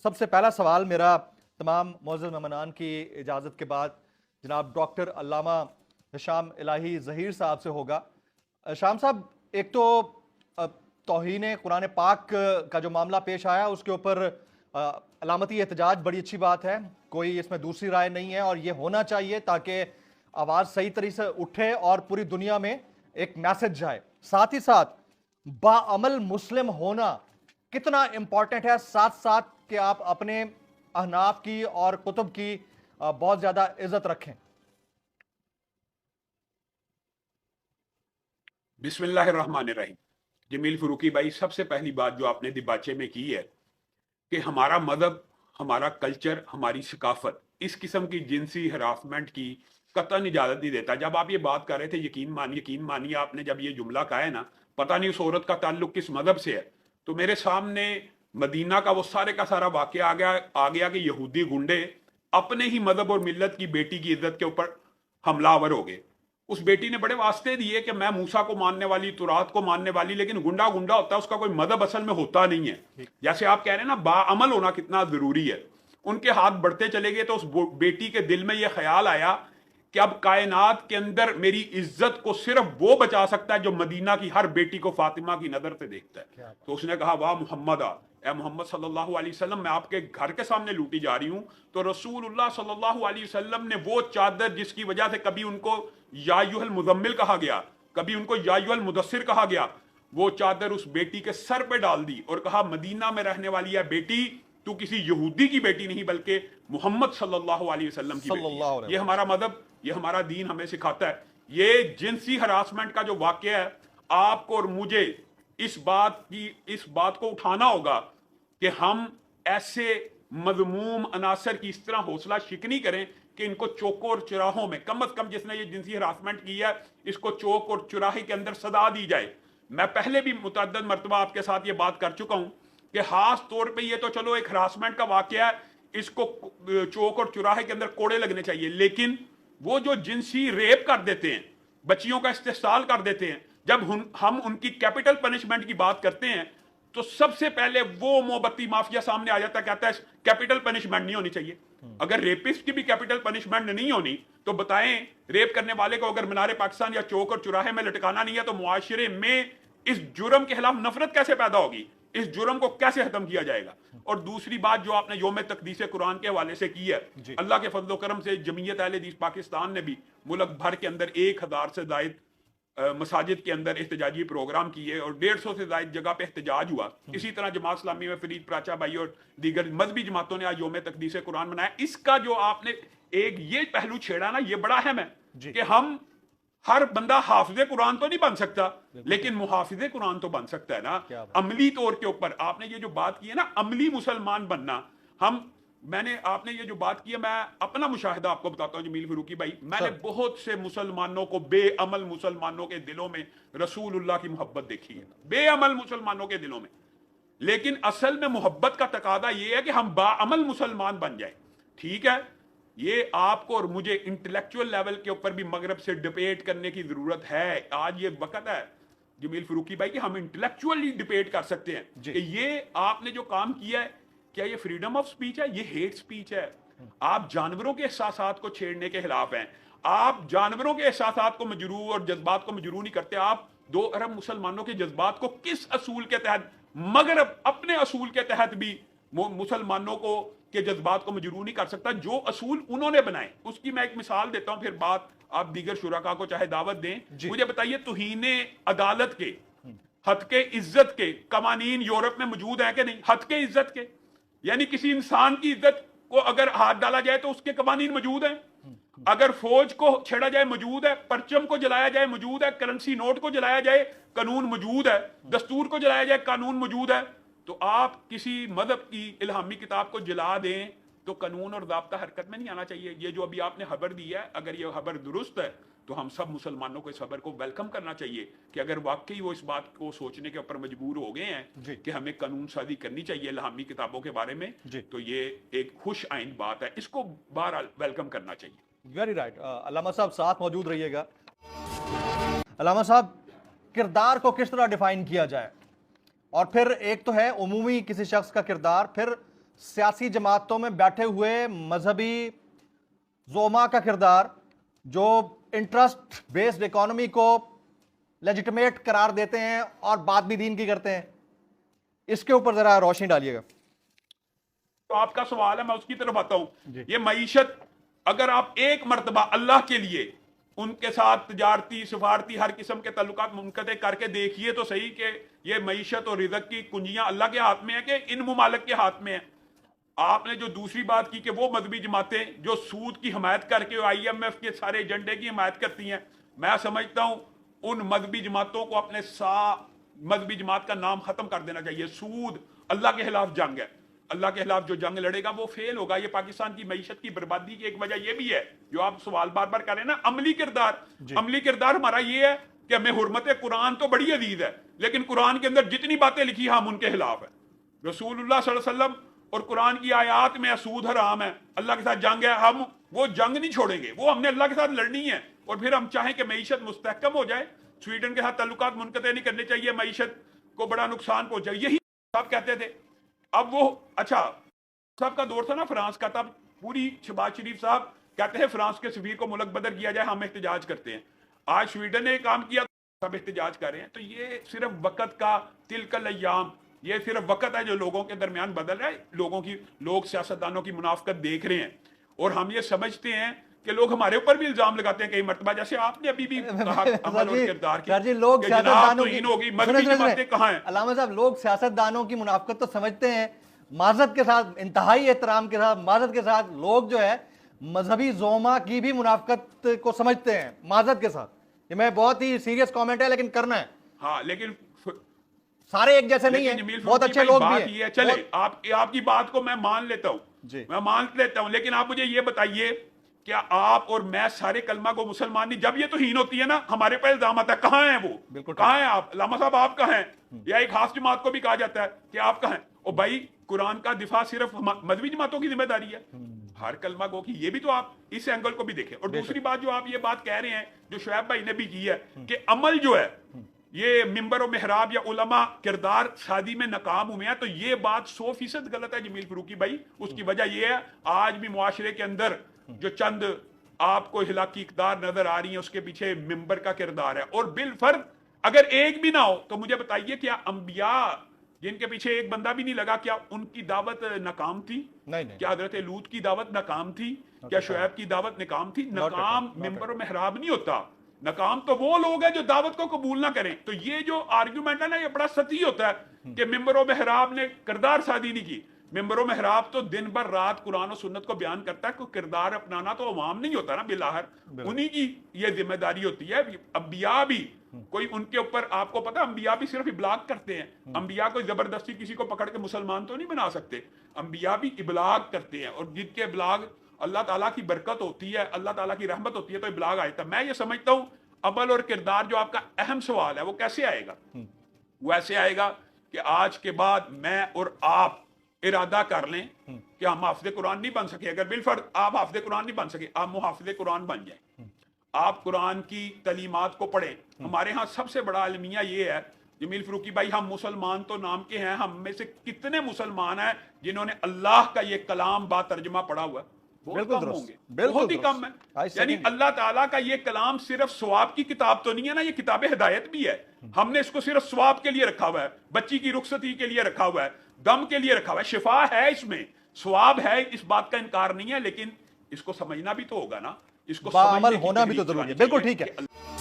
सबसे पहला सवाल मेरा तमाम मोअज़्ज़ज़ मेहमानान की इजाज़त के बाद जनाब डॉक्टर अल्लामा हिशाम इलाही ज़हीर साहब से होगा। शाम साहब, एक तो तौहीन कुरान पाक का जो मामला पेश आया उसके ऊपर अलामती एहतजाज बड़ी अच्छी बात है, कोई इसमें दूसरी राय नहीं है और ये होना चाहिए ताकि आवाज़ सही तरीके से उठे और पूरी दुनिया में एक मैसेज जाए। साथ ही साथ बाअमल मुस्लिम होना कितना इंपॉर्टेंट है, साथ साथ कि आप अपने अहनाफ की और कुतुब की बहुत ज्यादा इज्जत रखें। बिस्मिल्लाहिर्रहमानिर्रहीम। जमील फरूकी भाई, सबसे पहली बात जो आपने दिबाचे में की है कि हमारा मजहब, हमारा कल्चर, हमारी सकाफत इस किस्म की जिनसी हरासमेंट की कतई इजाजत नहीं देता। जब आप ये बात कर रहे थे यकीन मानिए, आपने जब ये जुमला कहा है ना, पता नहीं उस औरत का ताल्लुक किस मजहब से है, तो मेरे सामने मदीना का वो सारे का सारा वाकया आ गया कि यहूदी गुंडे अपने ही मजहब और मिल्लत की बेटी की इज्जत के ऊपर हमलावर हो गए। उस बेटी ने बड़े वास्ते दिए कि मैं मूसा को मानने वाली, तुरात को मानने वाली, लेकिन गुंडा गुंडा होता है, उसका कोई मदहब असल में होता नहीं है। जैसे आप कह रहे हैं ना, बाअमल होना कितना जरूरी है। उनके हाथ बढ़ते चले गए तो उस बेटी के दिल में यह ख्याल आया कि अब कायनात के अंदर मेरी इज्जत को सिर्फ वो बचा सकता है जो मदीना की हर बेटी को फातिमा की नजर से देखता है। तो उसने कहा, वाह मुहम्मद, ए मोहम्मद सल्लल्लाहु अलैहि वसल्लम, मैं आपके घर के सामने लूटी जा रही हूं। तो रसूलुल्लाह सल्लल्लाहु अलैहि वसल्लम ने वो चादर जिसकी वजह से कभी उनको या अय्युहल मुज़म्मिल कहा गया, कभी उनको या अय्युहल मुदस्सिर कहा गया, वो चादर उस बेटी के सर पे डाल दी और कहा, मदीना में रहने वाली है बेटी, तू किसी यहूदी की बेटी नहीं बल्कि मोहम्मद सल्लल्लाहु अलैहि वसल्लम की बेटी। ये हमारा मदहब, ये हमारा दीन हमें सिखाता है। ये जिनसी हरासमेंट का जो वाकया है, आपको और मुझे इस बात को उठाना होगा कि हम ऐसे मजमूम अनासर की इस तरह हौसला शिकनी करें कि इनको चौकों और चौराहों में, कम अज कम जिसने ये जिनसी हरासमेंट की है, इसको चौक और चौराहे के अंदर सदा दी जाए। मैं पहले भी मुतअद्दिद मरतबा आपके साथ ये बात कर चुका हूं कि खास तौर पे ये तो चलो एक हरासमेंट का वाकया है, इसको चौक और चौराहे के अंदर कोड़े लगने चाहिए, लेकिन वो जो जिनसी रेप कर देते हैं, बच्चियों का इस्तेसाल कर देते हैं, जब हम उनकी कैपिटल पनिशमेंट की बात करते हैं तो सबसे पहले वो मोमबत्ती माफिया सामने आ जाता है, कहता है कैपिटल पनिशमेंट नहीं होनी चाहिए। अगर रेपिस्ट की भी कैपिटल पनिशमेंट नहीं होनी तो बताएं, रेप करने वाले को अगर मीनार पाकिस्तान या चौक और चौराहे में लटकाना नहीं है तो मुआशरे में इस जुर्म के खिलाफ नफरत कैसे पैदा होगी, इस जुर्म को कैसे खत्म किया जाएगा। और दूसरी बात जो आपने योम तकदीस कुरान के हवाले से की है, अल्लाह के फजल करम से जमीयत अहले हदीस पाकिस्तान ने भी मुल्क भर के अंदर 1000 से ज्यादा मसाजिद के अंदर एहतजाजी प्रोग्राम किए और 150 से ज्यादा जगह पे एहतजाज हुआ। इसी तरह जमात इस्लामी में फरीद प्राचा भाई और दीगर मजहबी जमातों ने आज योम तकदीस कुरान मनाया। इसका जो आपने एक ये पहलू छेड़ा ना, ये बड़ा अहम है कि हम हर बंदा हाफिज कुरान तो नहीं बन सकता, लेकिन मुहाफिज कुरान तो बन सकता है ना, अमली तौर के ऊपर। आपने ये जो बात की है ना, अमली मुसलमान बनना, मैंने आपने ये जो बात की है, मैं अपना मुशाहिदा आपको बताता हूं जमील फरूकी भाई। मैंने बहुत से मुसलमानों को, बेअमल मुसलमानों के दिलों में रसूलुल्लाह की मोहब्बत देखी है, बेअमल मुसलमानों के दिलों में। लेकिन असल में मोहब्बत का तकादा यह है कि हम बाअमल मुसलमान बन जाए। ठीक है, ये आपको और मुझे इंटेलेक्चुअल लेवल के ऊपर भी मगरब से डिबेट करने की जरूरत है। आज ये वक्त है जमील फरूकी भाई कि हम इंटेलेक्चुअली डिबेट कर सकते हैं कि ये आपने जो काम किया है, क्या ये फ्रीडम ऑफ स्पीच है, ये हेट स्पीच है। आप जानवरों के एहसासात को छेड़ने के खिलाफ हैं, आप जानवरों के एहसासात को मजरूह और जज्बात को मजरूह नहीं करते। आप 2 अरब मुसलमानों के जज्बात को किस असूल के तहत, मगरब अपने असूल के तहत भी मुसलमानों को के जज्बात को मजरूह नहीं कर सकता, जो असूल उन्होंने बनाए। उसकी मैं एक मिसाल देता हूं, फिर बात आप दीगर शुरका को चाहे दावत दें। मुझे बताइए, तुहीने अदालत के, हद के इज्जत के कवानीन यूरोप में मौजूद है कि नहीं? हद के इज्जत के, यानी किसी इंसान की इज्जत को अगर हाथ डाला जाए तो उसके कवानीन मौजूद हैं। अगर फौज को छेड़ा जाए मौजूद है, परचम को जलाया जाए मौजूद है, करेंसी नोट को जलाया जाए कानून मौजूद है, दस्तूर को जलाया जाए कानून मौजूद है। तो आप किसी मजहब की इल्हामी किताब को जला दें तो कानून और ज़ाब्ता हरकत में नहीं आना चाहिए। ये जो अभी आपने खबर दी है, अगर ये खबर दुरुस्त है तो हम सब मुसलमानों को इस खबर को वेलकम करना चाहिए कि अगर वाकई वो इस बात को सोचने के ऊपर मजबूर हो गए हैं कि हमें कानून साजी करनी चाहिए इल्हामी किताबों के बारे में, तो ये एक खुश आइन बात है, इसको बहरहाल वेलकम करना चाहिए। Very right. अल्लामा साहब साथ मौजूद रहिएगा। अल्लामा साहब, किरदार को किस तरह डिफाइन किया जाए? और फिर एक तो है उमूमी किसी शख्स का किरदार, फिर सियासी जमातों में बैठे हुए मजहबी जोमा का किरदार, जो इंटरेस्ट बेस्ड इकोनॉमी को लेजिटिमेट करार देते हैं और बात भी दीन की करते हैं, इसके ऊपर जरा रोशनी डालिएगा। तो आपका सवाल है, मैं उसकी तरफ आता हूं। ये मईशत, अगर आप एक मर्तबा अल्लाह के लिए उनके साथ तजारती सफारती हर किस्म के ताल्लुकात मुनक़ते करके देखिए तो सही कि ये मईशत और रिज़्क़ की कुंजियां अल्लाह के हाथ में है कि इन मुमालिक के हाथ में है। आपने जो दूसरी बात की कि वो मजहबी जमातें जो सूद की हमायत करके IMF के सारे एजेंडे की हमायत करती हैं, मैं समझता हूं उन मजहबी जमातों को अपने मजहबी जमात का नाम खत्म कर देना चाहिए। सूद अल्लाह के खिलाफ जंग है, अल्लाह के खिलाफ जो जंग लड़ेगा वो फेल होगा। ये पाकिस्तान की मईशत की बर्बादी की एक वजह ये भी है, जो आप सवाल बार बार कर रहे हैं ना, अमली किरदार। अमली किरदार हमारा ये है कि हमें हुर्मत कुरान तो बड़ी अजीज है, लेकिन कुरान के अंदर जितनी बातें लिखी हम उनके खिलाफ है। रसूलुल्लाह सल्लल्लाहु अलैहि वसल्लम और कुरान की आयात में सूद हराम है, अल्लाह के साथ जंग है, हम वो जंग नहीं छोड़ेंगे, वो हमने अल्लाह के साथ लड़नी है। और फिर हम चाहें कि मईशत मुस्तहकम हो जाए, स्वीडन के साथ ताल्लुकात मुनक़ते नहीं करने चाहिए, मईशत को बड़ा नुकसान पहुंचे, यही साहब कहते थे। अब वो अच्छा साहब का दौर था ना फ्रांस का, तब पूरी शहबाज शरीफ साहब कहते हैं फ्रांस के सफीर को मुल्क बदर किया जाए, हम एहतजाज करते हैं। आज स्वीडन ने काम किया, सब एहतजाज कर रहे हैं। तो ये सिर्फ वक़्त का तिलकल अय्याम, ये सिर्फ वक़्त है जो लोगों के दरमियान बदल रहा है। लोग सियासतदानों की मुनाफकत देख रहे हैं और हम ये समझते हैं कि लोग हमारे ऊपर भी इल्जाम लगाते हैं कई मरतबा, जैसे आपने अभी भी कहा अमल और किरदार की। लोग सियासतदानों की होगी, मजहबी जमातें कहां हैं? अल्लामा साहब, लोग सियासतदानों की मुनाफकत तो समझते हैं, माजरत के साथ, इंतहाई एहतराम के साथ, माजरत के साथ, लोग जो है मजहबी जोमा की भी मुनाफकत को समझते हैं माजरत के साथ। ये मैं बहुत ही सीरियस कमेंट है, लेकिन करना है। हाँ, लेकिन सारे एक जैसे नहीं है, बहुत अच्छे लोग भी हैं। चले आपकी बात को मैं मान लेता हूं, मैं मान लेता हूं, लेकिन आप मुझे ये बताइए, क्या आप और मैं सारे कलमा को मुसलमान नहीं, जब ये तो हीन होती है ना, हमारे पर इल्जाम आता है, कहां है वो, बिल्कुल कहां है आप लामा साहब, आप कहां हैं? या एक खास जमात को भी कहा जाता है कि आप कहां हैं? और भाई कुरान का दिफा सिर्फ मजहबी जमातों की जिम्मेदारी है, हर कलमा गो की। ये भी तो आप इस एंगल को भी देखें। और दूसरी बात जो आप ये बात कह रहे हैं, जो शुएब भाई ने भी की है कि अमल जो है ये मिंबर और मेहराब या उलमा किरदार शादी में नाकाम हुए हैं, तो ये बात 100% गलत है जमील फरूकी भाई। उसकी वजह ये है, आज भी मुआशरे के अंदर जो चंद आपको हिलाकी इक़दार नजर आ रही है, उसके पीछे मिंबर का किरदार है। और बिलफर्ज अगर एक भी ना हो तो मुझे बताइए, क्या अंबिया जिनके पीछे एक बंदा भी नहीं लगा, क्या उनकी दावत नाकाम थी? नहीं। क्या हजरत लूत की दावत नाकाम थी? क्या शुएब की दावत नाकाम थी? नाकाम मिंबर और मेहराब नहीं होता, नाकाम तो वो लोग हैं जो दावत को कबूल ना करें। तो ये जो आर्ग्यूमेंट है ना, ये बड़ा सती होता है कि मिंबर और मेहराब ने किरदार शादी नहीं की। मिंबर और मेहराब तो दिन भर रात कुरान और सुन्नत को बयान करता है, कोई किरदार अपनाना तो अवाम नहीं होता ना, बिलाहर उन्हीं की ये जिम्मेदारी होती है। अंबिया भी कोई उनके ऊपर, आपको पता, अंबिया भी सिर्फ इबलाग करते हैं। अंबिया को जबरदस्ती किसी को पकड़ के मुसलमान तो नहीं बना सकते, अंबिया भी इबलाग करते हैं। और जिनके इबलाग अल्लाह ताला की बरकत होती है, अल्लाह ताला की रहमत होती है, तो इबलाग आयता। मैं ये समझता हूं अमल और किरदार जो आपका अहम सवाल है, वो कैसे आएगा? वो ऐसे आएगा कि आज के बाद मैं और आप इरादा कर लें कि हम हाफिज़े कुरान नहीं बन सके। अगर बिलफर्ज आप हाफिज़े कुरान नहीं बन सके, आप मुहाफिज़े कुरान बन जाए, आप कुरान की तलीमात को पढ़ें। हमारे यहाँ सबसे बड़ा अलमिया ये है जमील फरूकी भाई, हम मुसलमान तो नाम के हैं, हम में से कितने मुसलमान हैं जिन्होंने अल्लाह का ये कलाम बा तर्जुमा पढ़ा हुआ है? बहुत कम होंगे, बहुत ही कम है। यानी अल्लाह ताला का ये कलाम सिर्फ सवाब की किताब तो नहीं है ना, ये किताब हिदायत भी है। हमने इसको सिर्फ सवाब के लिए रखा हुआ है, बच्ची की रुखसती के लिए रखा हुआ है, दम के लिए रखा हुआ है, शिफा है इसमें, सवाब है, इस बात का इनकार नहीं है। लेकिन इसको समझना भी तो होगा ना, इसको अमल होना भी तो जरूरी है। बिल्कुल ठीक है।